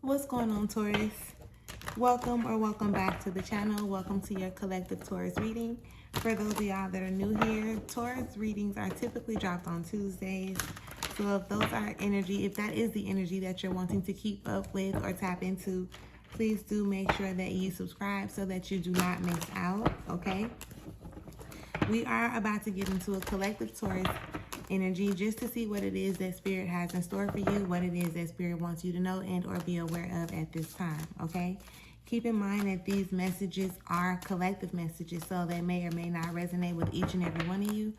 What's going on, Taurus? Welcome back to the channel. Welcome to your collective Taurus reading. For those of y'all that are new here, Taurus readings are typically dropped on Tuesdays. So if that is the energy that you're wanting to keep up with or tap into, please do make sure that you subscribe so that you do not miss out, okay? We are about to get into a collective Taurus energy just to see what it is that Spirit has in store for you, what it is that Spirit wants you to know and or be aware of at this time, okay? Keep in mind that these messages are collective messages, so they may or may not resonate with each and every one of you.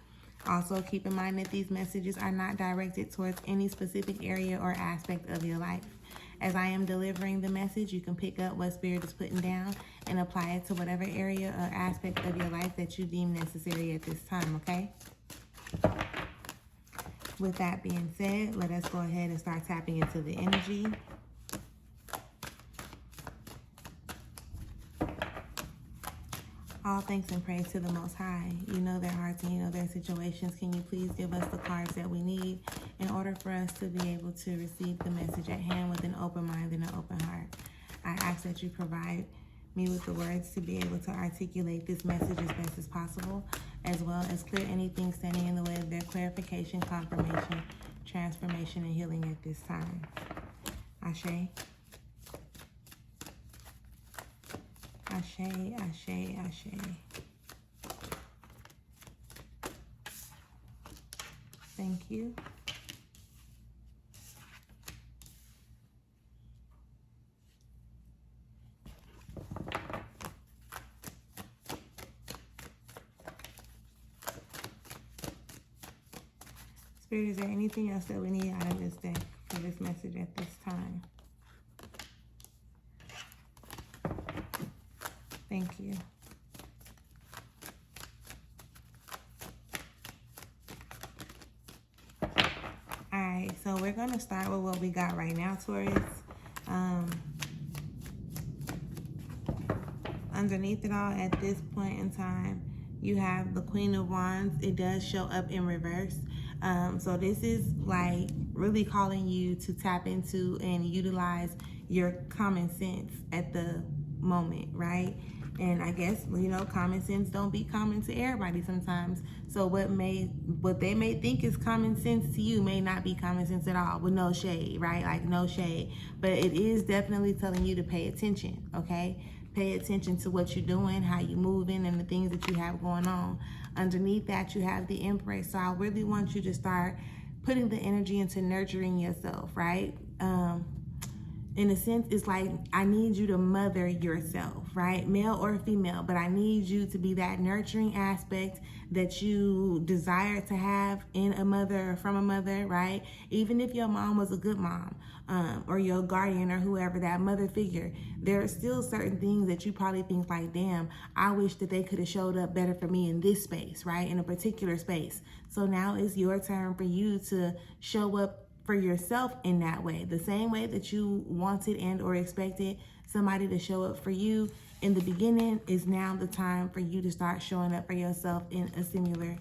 Also, keep in mind that these messages are not directed towards any specific area or aspect of your life. As I am delivering the message, you can pick up what Spirit is putting down and apply it to whatever area or aspect of your life that you deem necessary at this time, okay? With that being said, let us go ahead and start tapping into the energy. All thanks and praise to the Most High. You know their hearts and you know their situations. Can you please give us the cards that we need in order for us to be able to receive the message at hand with an open mind and an open heart? I ask that you provide me with the words to be able to articulate this message as best as possible, as well as clear anything standing in the way of their clarification, confirmation, transformation, and healing at this time. Ashe. Ashe, ashe, ashe. Thank you. Spirit, is there anything else that we need out of this deck for this message at this time? Thank you. Alright, so we're going to start with what we got right now, Taurus. Underneath it all, at this point in time, you have the Queen of Wands. It does show up in reverse. So this is like really calling you to tap into and utilize your common sense at the moment, right? And I guess, you know, common sense don't be common to everybody sometimes. So what they may think is common sense to you may not be common sense at all, with no shade, right? Like no shade. But it is definitely telling you to pay attention, okay? Pay attention to what you're doing, how you're moving, and the things that you have going on. Underneath that, you have the Empress. So I really want you to start putting the energy into nurturing yourself, right? In a sense, it's like, I need you to mother yourself, right? Male or female, but I need you to be that nurturing aspect that you desire to have in a mother or from a mother, right? Even if your mom was a good mom, or your guardian or whoever, that mother figure, there are still certain things that you probably think like, damn, I wish that they could have showed up better for me in this space, right? In a particular space. So now it's your turn for you to show up for yourself in that way, the same way that you wanted and or expected somebody to show up for you in the beginning. Is now the time for you to start showing up for yourself in a similar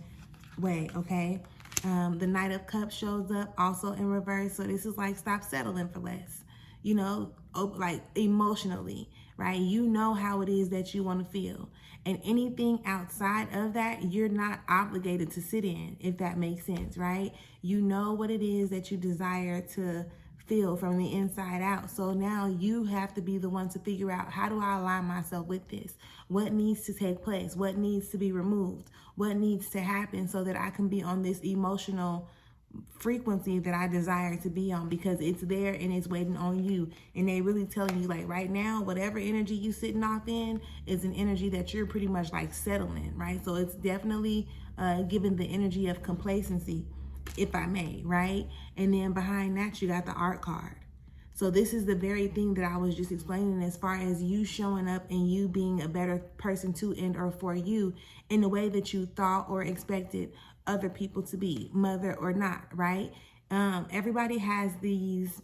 way, okay? The Knight of Cups shows up also in reverse. So this is like, stop settling for less, you know, like emotionally, right? You know how it is that you want to feel. And anything outside of that, you're not obligated to sit in, if that makes sense, right? You know what it is that you desire to feel from the inside out. So now you have to be the one to figure out, how do I align myself with this? What needs to take place? What needs to be removed? What needs to happen so that I can be on this emotional frequency that I desire to be on, because it's there and it's waiting on you. And they really telling you, like, right now, whatever energy you sitting off in is an energy that you're pretty much like settling, right? So it's definitely giving the energy of complacency, if I may, right? And then behind that, you got the Art card. So this is the very thing that I was just explaining, as far as you showing up and you being a better person to and or for you in the way that you thought or expected other people to be, mother or not, right? Everybody has these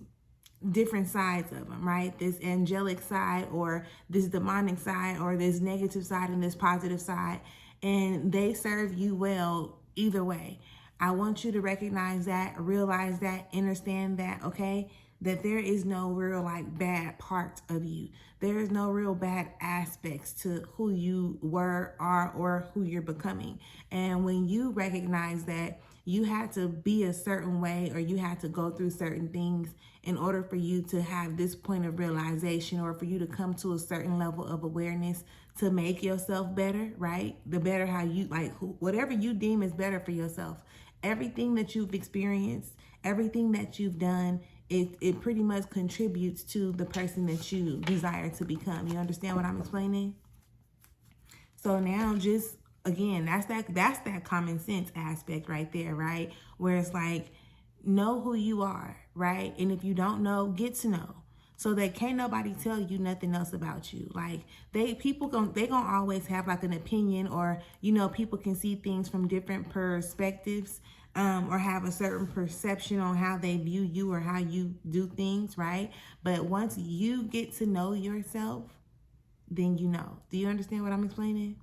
different sides of them, right? This angelic side or this demonic side or this negative side and this positive side, and they serve you well either way. I want you to recognize that, realize that, understand that, okay? that there is no real like bad parts of you. There is no real bad aspects to who you were, are, or who you're becoming. And when you recognize that you had to be a certain way, or you had to go through certain things in order for you to have this point of realization, or for you to come to a certain level of awareness to make yourself better, right? The better how you like, whatever you deem is better for yourself. Everything that you've experienced, everything that you've done, it pretty much contributes to the person that you desire to become. You understand what I'm explaining? So now, just again, that's that common sense aspect right there, right? Where it's like, know who you are, right? And if you don't know, get to know. So that can't nobody tell you nothing else about you. Like they gonna always have like an opinion, or people can see things from different perspectives, or have a certain perception on how they view you or how you do things, right? But once you get to know yourself, then you know. Do you understand what I'm explaining?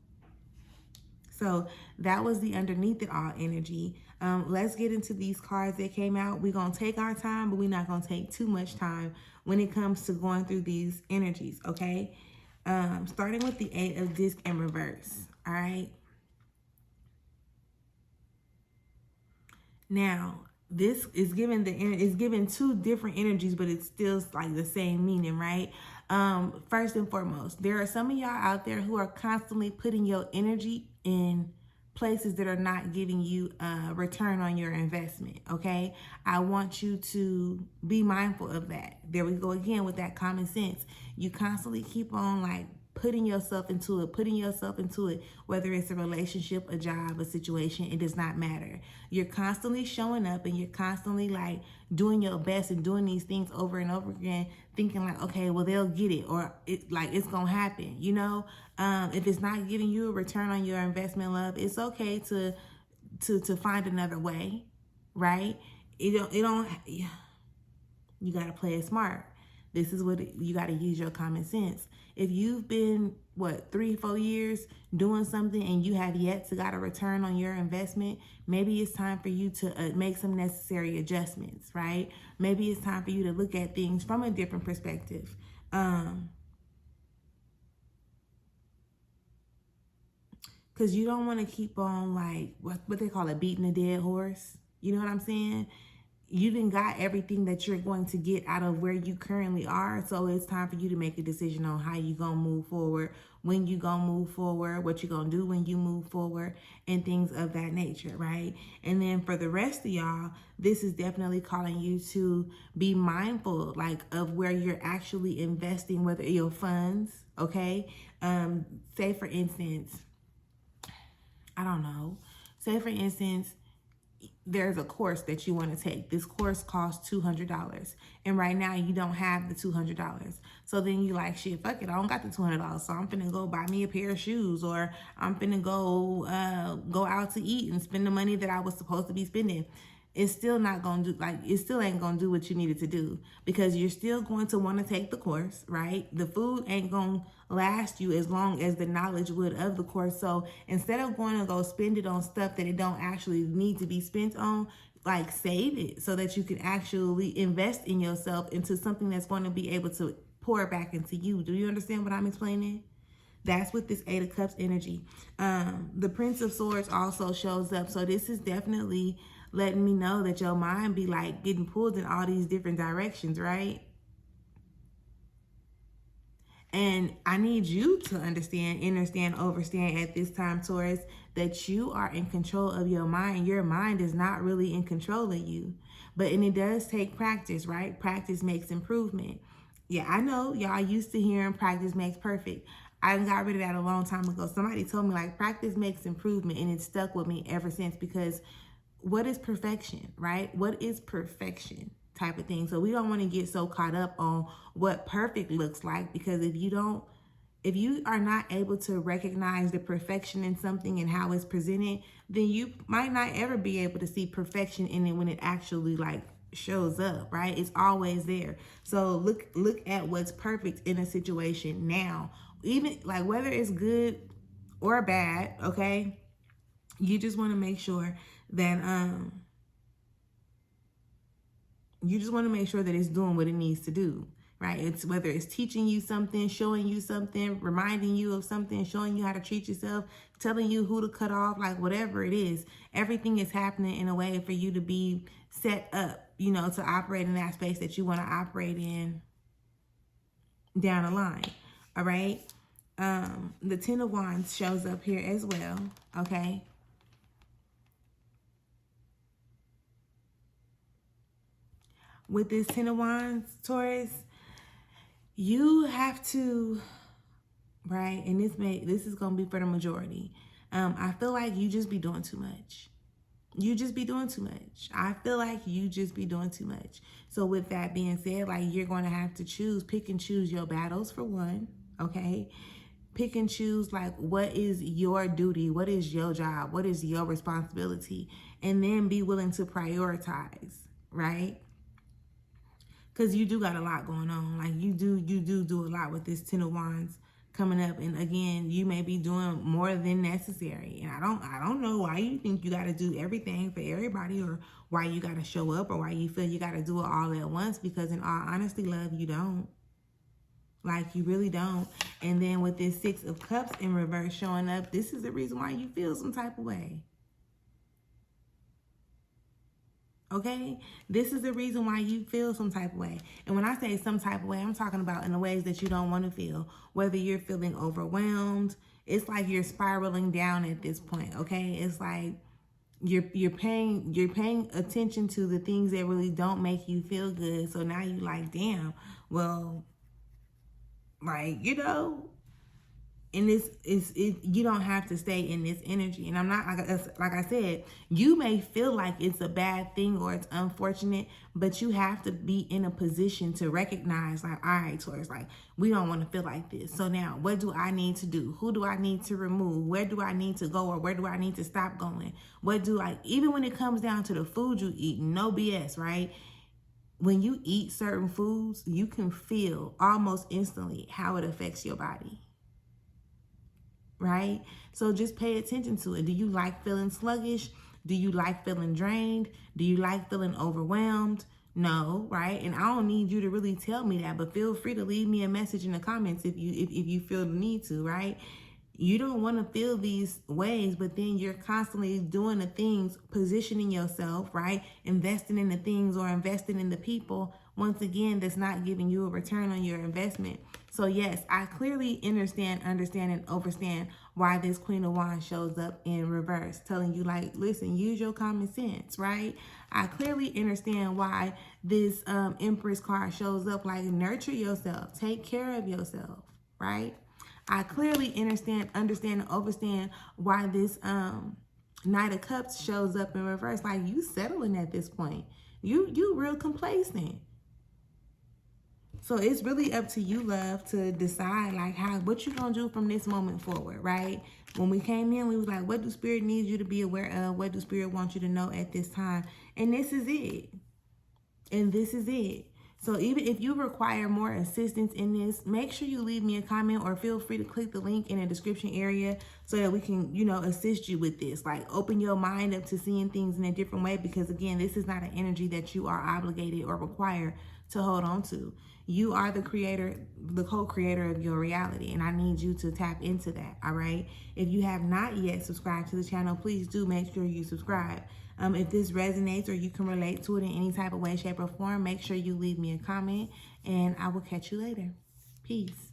So that was the underneath it all energy. Let's get into these cards that came out. We're going to take our time, but we're not going to take too much time when it comes to going through these energies, okay? Starting with the 8 of Disc in reverse, all right? Now, this is given two different energies, but it's still like the same meaning, right? First and foremost, there are some of y'all out there who are constantly putting your energy in places that are not giving you a return on your investment, okay? I want you to be mindful of that. There we go again with that common sense. You constantly keep on like putting yourself into it, whether it's a relationship, a job, a situation, it does not matter. You're constantly showing up, and you're constantly like doing your best and doing these things over and over again, thinking like, okay, well, they'll get it, or it's gonna happen, if it's not giving you a return on your investment, love, it's okay to find another way, right? You gotta play it smart. This is what you got to use your common sense. If you've been 3-4 years doing something and you have yet to got a return on your investment, maybe it's time for you to make some necessary adjustments, right? Maybe it's time for you to look at things from a different perspective. Because you don't want to keep on like what they call it, beating a dead horse. You know what I'm saying? You done got everything that you're going to get out of where you currently are. So it's time for you to make a decision on how you gonna move forward, when you gonna move forward, what you gonna do when you move forward, and things of that nature, right? And then for the rest of y'all, this is definitely calling you to be mindful like of where you're actually investing, whether your funds, okay? Say for instance, I don't know. Say for instance, there's a course that you want to take. This course costs $200, and right now you don't have the $200. So then you like, shit, fuck it, I don't got the $200, so I'm finna go buy me a pair of shoes, or I'm finna go out to eat and spend the money that I was supposed to be spending. It's still not gonna do, like, it still ain't gonna do what you needed to do, because you're still going to want to take the course, right? The food ain't gonna last you as long as the knowledge would of the course. So instead of going to go spend it on stuff that it don't actually need to be spent on, like, save it so that you can actually invest in yourself into something that's going to be able to pour back into you. Do you understand what I'm explaining? That's with this 8 of Cups energy. The Prince of Swords also shows up. So this is definitely letting me know that your mind be like getting pulled in all these different directions, right? And I need you to understand, overstand at this time, Taurus, that you are in control of your mind. Your mind is not really in control of you. And it does take practice, right? Practice makes improvement. Yeah, I know y'all used to hearing practice makes perfect. I got rid of that a long time ago. Somebody told me like practice makes improvement, and it stuck with me ever since, because what is perfection, right? What is perfection type of thing? So we don't want to get so caught up on what perfect looks like, because if you are not able to recognize the perfection in something and how it's presented, then you might not ever be able to see perfection in it when it actually like shows up, right? It's always there. So look at what's perfect in a situation now, even like whether it's good or bad, okay? You just want to make sure that You just want to make sure that it's doing what it needs to do, right? It's whether it's teaching you something, showing you something, reminding you of something, showing you how to treat yourself, telling you who to cut off, like whatever it is, everything is happening in a way for you to be set up, you know, to operate in that space that you want to operate in down the line. All right. The Ten of Wands shows up here as well. Okay. With this Ten of Wands, Taurus, you have to, right? And this is gonna be for the majority. I feel like you just be doing too much. You just be doing too much. I feel like you just be doing too much. So with that being said, like, you're going to have to pick and choose your battles for one, okay? Pick and choose, like, what is your duty? What is your job? What is your responsibility? And then be willing to prioritize, right? Because you do got a lot going on. Like, you do a lot with this Ten of Wands coming up. And again, you may be doing more than necessary. And I don't know why you think you got to do everything for everybody, or why you got to show up, or why you feel you got to do it all at once. Because in all honesty, love, you don't. Like, you really don't. And then with this Six of Cups in reverse showing up, this is the reason why you feel some type of way. Okay? This is the reason why you feel some type of way. And when I say some type of way, I'm talking about in the ways that you don't want to feel. Whether you're feeling overwhelmed, it's like you're spiraling down at this point, okay? It's like you're paying attention to the things that really don't make you feel good. So now you like, damn, well, like, you know, and you don't have to stay in this energy. And I'm not, like I said, you may feel like it's a bad thing or it's unfortunate, but you have to be in a position to recognize, like, all right, Taurus, like, we don't want to feel like this. So now, what do I need to do? Who do I need to remove? Where do I need to go, or where do I need to stop going? Even when it comes down to the food you eat, no BS, right? When you eat certain foods, you can feel almost instantly how it affects your body. Right? So just pay attention to it. Do you like feeling sluggish? Do you like feeling drained? Do you like feeling overwhelmed? No, right? And I don't need you to really tell me that, but feel free to leave me a message in the comments if you feel the need to, right? You don't want to feel these ways, but then you're constantly doing the things, positioning yourself, right? Investing in the things or investing in the people, once again, that's not giving you a return on your investment. So yes, I clearly understand, and understand why this Queen of Wands shows up in reverse, telling you, like, listen, use your common sense, right? I clearly understand why this Empress card shows up, like, nurture yourself, take care of yourself, right? I clearly understand and understand why this Knight of Cups shows up in reverse. Like, you settling at this point. You real complacent. So it's really up to you, love, to decide, like, what you gonna do from this moment forward, right? When we came in, we was like, what do Spirit need you to be aware of? What do Spirit want you to know at this time? And this is it. And this is it. So even if you require more assistance in this, make sure you leave me a comment, or feel free to click the link in the description area so that we can, you know, assist you with this. Like, open your mind up to seeing things in a different way, because again, this is not an energy that you are obligated or required to hold on to. You are the creator, the co-creator of your reality, and I need you to tap into that, all right? If you have not yet subscribed to the channel, please do make sure you subscribe. If this resonates or you can relate to it in any type of way, shape, or form, make sure you leave me a comment, and I will catch you later. Peace.